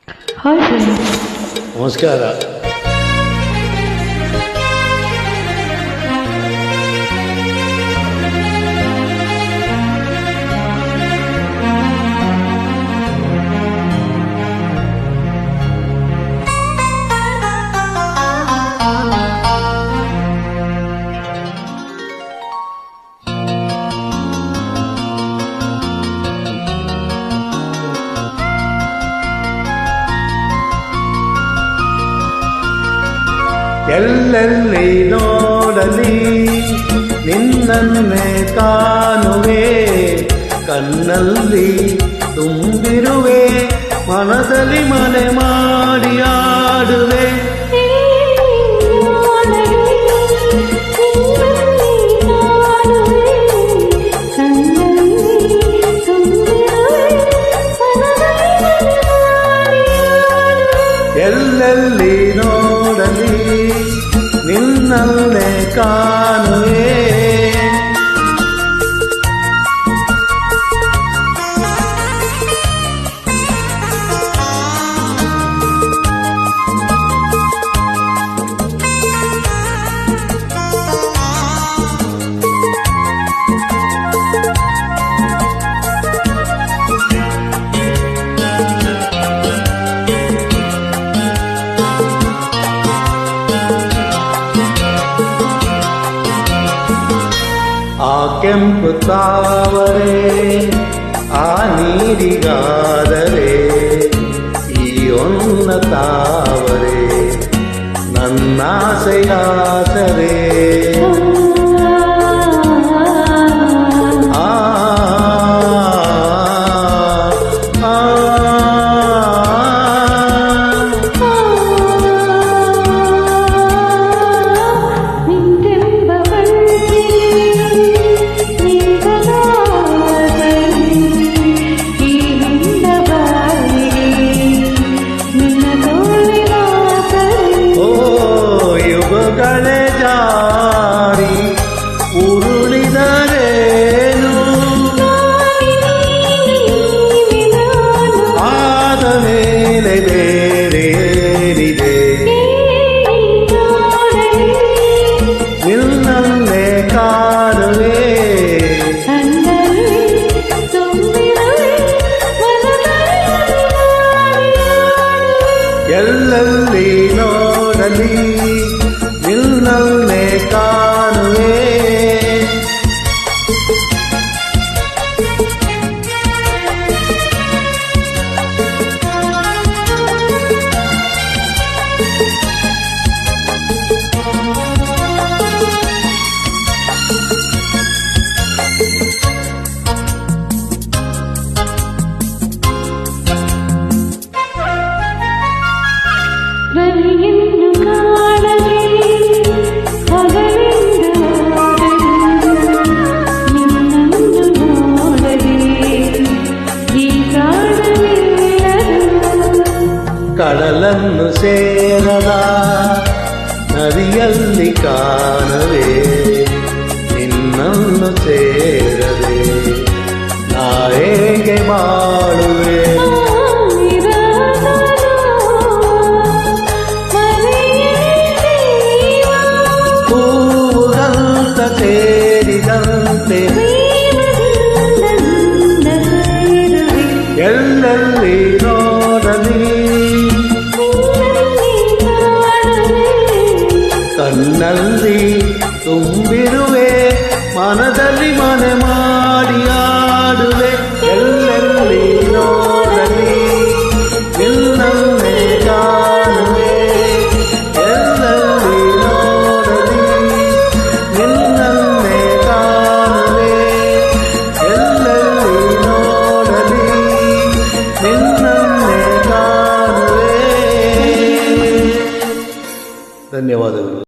Hi friends, ನಮಸ್ಕಾರ. ಎಲ್ಲೆಲ್ಲಿ ನೋಡಲಿ ನಿನ್ನನ್ನೇ ಕಾಣುವೆ, ಕಣ್ಣಲ್ಲಿ ತುಂಬಿರುವೆ, ಮನದಲ್ಲಿ ಮನೆ ಮಾಡಿ ಆಡುವೆ. ಎಲ್ಲೆಲ್ಲಿ ನೋಡಲಿ ನಿನ್ನನ್ನೇ ಕಾಣುವೆ. ಆ ಕೆಂಪು ತಾವರೆ ಆ ನೀರಿಗಾದರೆ ಈ ಒನ್ನ ತಾವರೆ ನನ್ನಾಸೆಯಾದರೆ. ಯುಗಗಳೇ ಜಾರಿ ಉರುಳಿದರೇನು, ಆದ ಮೇಲೆ ಬೇರೇನಿದೆ. ನಿನ್ನನ್ನೇ ಕಾಣುವೆ, ಎಲ್ಲೆಲ್ಲಿ ನೋಡಲಿ ನಿನ್ನನ್ನೇ ಕಾಣುವೆ. ಕಡಲನ್ನು ಸೇರದ ನದಿಯಲ್ಲಿ ಕಾಣುವೆ, ನಿನ್ನನ್ನು ಸೇರದೆ ನಾ ಹೇಗೆ ಬಾಳುವೆ. ಹೂವುಗಳಂತ ಸೇರಿದಂತೆ ಎಲ್ಲೆಲ್ಲಿ ನೋಡಲಿ ಕಣ್ಣಲ್ಲಿ ತುಂಬಿರುವೆ, ಮನದಲ್ಲಿ ಮನೆ ಮಾಡಿ ಆಡುವೆ. ಎಲ್ಲೆಲ್ಲಿ ನೋಡಲಿ ನಿನ್ನನ್ನೇ ಕಾಣುವೆ, ಎಲ್ಲೆಲ್ಲಿ ನೋಡಲಿ ನಿನ್ನನ್ನೇ ಕಾಣುವೆ, ಎಲ್ಲೆಲ್ಲಿ ನೋಡಲಿ ನಿನ್ನನ್ನೇ ಕಾಣುವೆ. ಧನ್ಯವಾದಗಳು.